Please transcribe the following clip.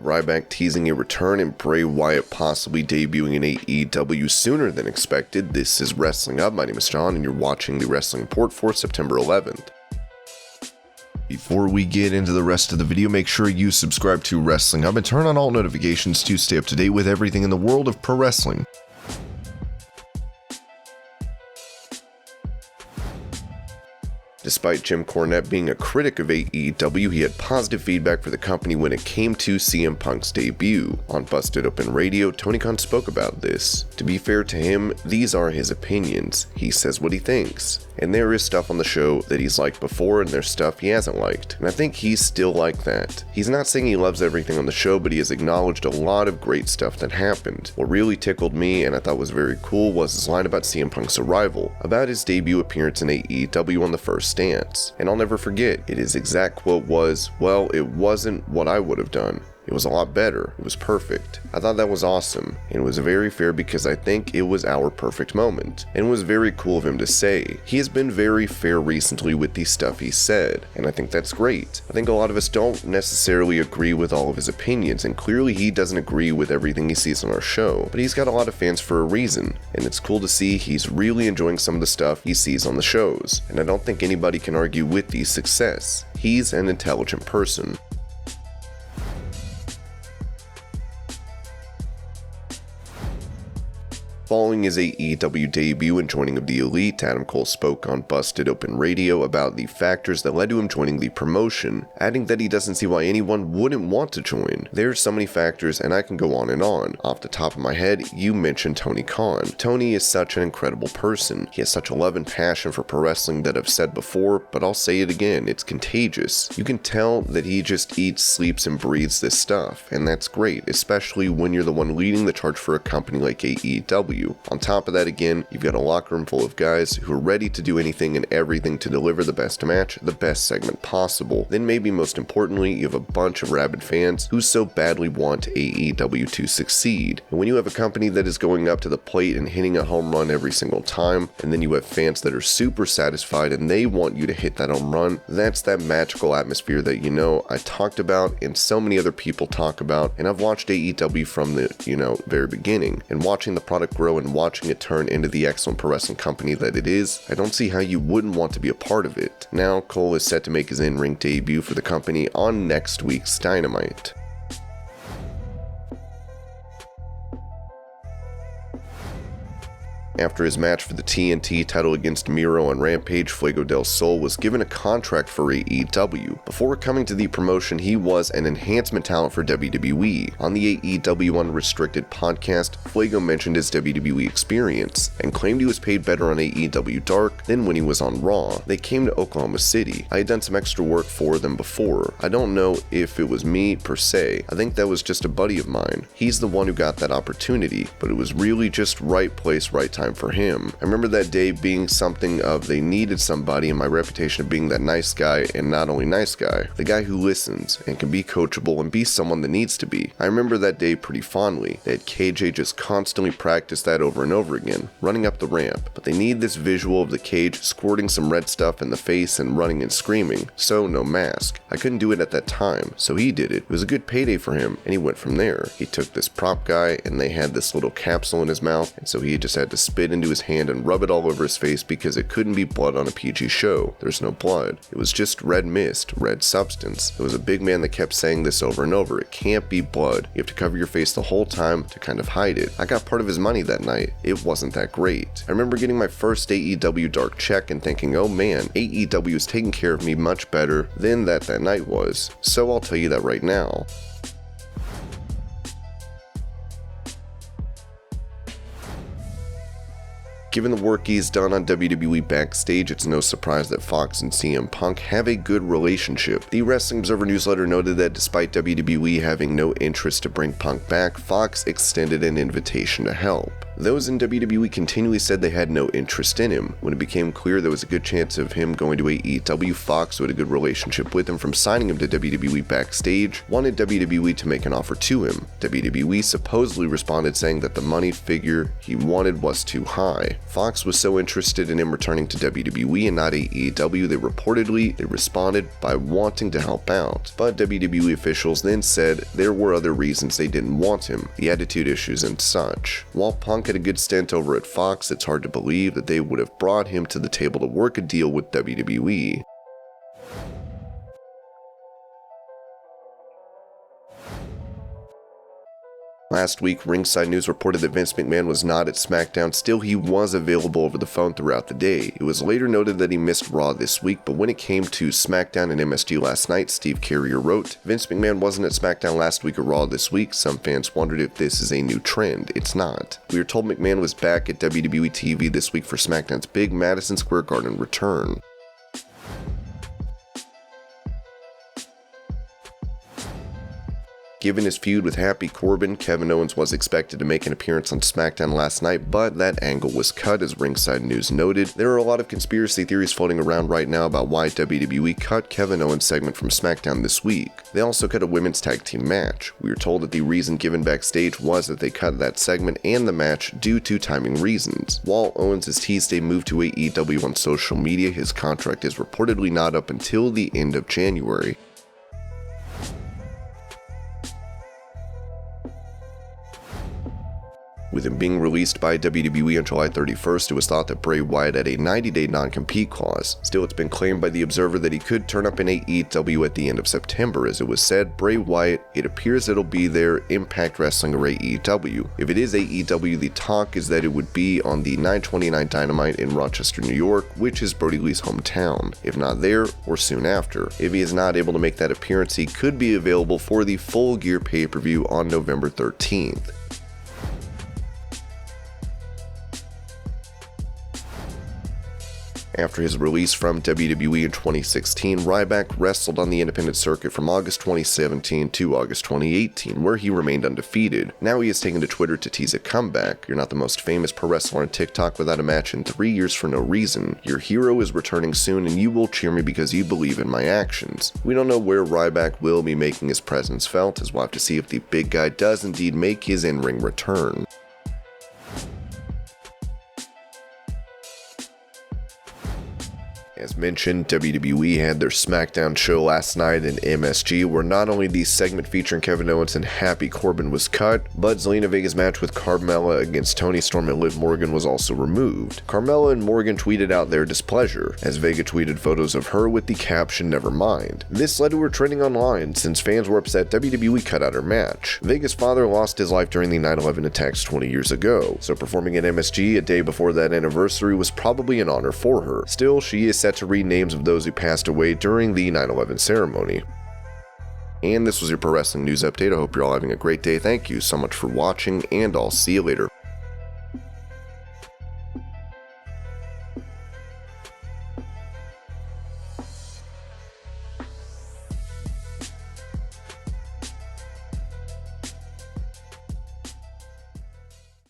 Ryback teasing a return and Bray Wyatt possibly debuting in AEW sooner than expected. This is Wrestling Up. My name is John and you're watching the Wrestling Report for September 11th. Before we get into the rest of the video, make sure you subscribe to Wrestling Up and turn on all notifications to stay up to date with everything in the world of pro wrestling. Despite Jim Cornette being a critic of AEW, he had positive feedback for the company when it came to CM Punk's debut. On Busted Open Radio, Tony Khan spoke about this. To be fair to him, these are his opinions. He says what he thinks. And there is stuff on the show that he's liked before and there's stuff he hasn't liked. And I think he's still like that. He's not saying he loves everything on the show, but he has acknowledged a lot of great stuff that happened. What really tickled me and I thought was very cool was his line about CM Punk's arrival, about his debut appearance in AEW on the first stance. And I'll never forget, his exact quote was, "Well, it wasn't what I would have done. It was a lot better. It was perfect." I thought that was awesome, and it was very fair because I think it was our perfect moment, and it was very cool of him to say. He has been very fair recently with the stuff he said, and I think that's great. I think a lot of us don't necessarily agree with all of his opinions, and clearly he doesn't agree with everything he sees on our show, but he's got a lot of fans for a reason, and it's cool to see he's really enjoying some of the stuff he sees on the shows, and I don't think anybody can argue with the success. He's an intelligent person. Following his AEW debut and joining of the Elite, Adam Cole spoke on Busted Open Radio about the factors that led to him joining the promotion, adding that he doesn't see why anyone wouldn't want to join. There's so many factors and I can go on and on. Off the top of my head, you mentioned Tony Khan. Tony is such an incredible person. He has such a love and passion for pro wrestling that I've said before, but I'll say it again, it's contagious. You can tell that he just eats, sleeps, and breathes this stuff, and that's great, especially when you're the one leading the charge for a company like AEW. On top of that, again, you've got a locker room full of guys who are ready to do anything and everything to deliver the best match, the best segment possible. Then maybe most importantly, you have a bunch of rabid fans who so badly want AEW to succeed. And when you have a company that is going up to the plate and hitting a home run every single time, and then you have fans that are super satisfied and they want you to hit that home run, that's that magical atmosphere that, I talked about and so many other people talk about. And I've watched AEW from the, very beginning, and watching the product grow and watching it turn into the excellent pro wrestling company that it is, I don't see how you wouldn't want to be a part of it. Now, Cole is set to make his in-ring debut for the company on next week's Dynamite. After his match for the TNT title against Miro on Rampage, Fuego del Sol was given a contract for AEW. Before coming to the promotion, he was an enhancement talent for WWE. On the AEW Unrestricted podcast, Fuego mentioned his WWE experience and claimed he was paid better on AEW Dark than when he was on Raw. They came to Oklahoma City. I had done some extra work for them before. I don't know if it was me per se. I think that was just a buddy of mine. He's the one who got that opportunity, but it was really just right place, right time for him. I remember that day being something of they needed somebody, and my reputation of being that nice guy, and not only nice guy, the guy who listens and can be coachable and be someone that needs to be. I remember that day pretty fondly. They had KJ just constantly practice that over and over again, running up the ramp, but they need this visual of the cage squirting some red stuff in the face and running and screaming, so no mask. I couldn't do it at that time, so he did it. It was a good payday for him, and he went from there. He took this prop guy, and they had this little capsule in his mouth, and so he just had to spit into his hand and rub it all over his face because it couldn't be blood on a PG show. There's no blood. It was just red mist, red substance. It was a big man that kept saying this over and over. It can't be blood. You have to cover your face the whole time to kind of hide it. I got part of his money that night. It wasn't that great. I remember getting my first AEW Dark check and thinking, oh man, AEW is taking care of me much better than that night was. So I'll tell you that right now. Given the work he's done on WWE Backstage, it's no surprise that Fox and CM Punk have a good relationship. The Wrestling Observer newsletter noted that despite WWE having no interest to bring Punk back, Fox extended an invitation to help. Those in WWE continually said they had no interest in him. When it became clear there was a good chance of him going to AEW, Fox, who had a good relationship with him from signing him to WWE backstage, wanted WWE to make an offer to him. WWE supposedly responded saying that the money figure he wanted was too high. Fox was so interested in him returning to WWE and not AEW, they responded by wanting to help out. But WWE officials then said there were other reasons they didn't want him, the attitude issues and such. While Punk had a good stint over at Fox, it's hard to believe that they would have brought him to the table to work a deal with WWE. Last week, Ringside News reported that Vince McMahon was not at SmackDown. Still, he was available over the phone throughout the day. It was later noted that he missed Raw this week, but when it came to SmackDown and MSG last night, Steve Carrier wrote, "Vince McMahon wasn't at SmackDown last week or Raw this week. Some fans wondered if this is a new trend. It's not. We were told McMahon was back at WWE TV this week for SmackDown's big Madison Square Garden return." Given his feud with Happy Corbin, Kevin Owens was expected to make an appearance on SmackDown last night, but that angle was cut, as Ringside News noted. There are a lot of conspiracy theories floating around right now about why WWE cut Kevin Owens' segment from SmackDown this week. They also cut a women's tag team match. We were told that the reason given backstage was that they cut that segment and the match due to timing reasons. While Owens has teased a move to AEW on social media, his contract is reportedly not up until the end of January. With him being released by WWE on July 31st, it was thought that Bray Wyatt had a 90-day non-compete clause. Still, it's been claimed by The Observer that he could turn up in AEW at the end of September. As it was said, Bray Wyatt, it appears it'll be there, Impact Wrestling or AEW. If it is AEW, the talk is that it would be on the 9/29 Dynamite in Rochester, New York, which is Brody Lee's hometown. If not there, or soon after. If he is not able to make that appearance, he could be available for the Full Gear pay-per-view on November 13th. After his release from WWE in 2016, Ryback wrestled on the independent circuit from August 2017 to August 2018, where he remained undefeated. Now he has taken to Twitter to tease a comeback. "You're not the most famous pro wrestler on TikTok without a match in 3 years for no reason. Your hero is returning soon and you will cheer me because you believe in my actions." We don't know where Ryback will be making his presence felt, as we'll have to see if the big guy does indeed make his in-ring return. As mentioned, WWE had their SmackDown show last night in MSG, where not only the segment featuring Kevin Owens and Happy Corbin was cut, but Zelina Vega's match with Carmella against Toni Storm and Liv Morgan was also removed. Carmella and Morgan tweeted out their displeasure, as Vega tweeted photos of her with the caption, "Never mind." This led to her trending online, since fans were upset WWE cut out her match. Vega's father lost his life during the 9/11 attacks 20 years ago, so performing at MSG a day before that anniversary was probably an honor for her. Still, she is set to read names of those who passed away during the 9/11 ceremony. And this was your Pro Wrestling News Update. I hope you're all having a great day. Thank you so much for watching, and I'll see you later.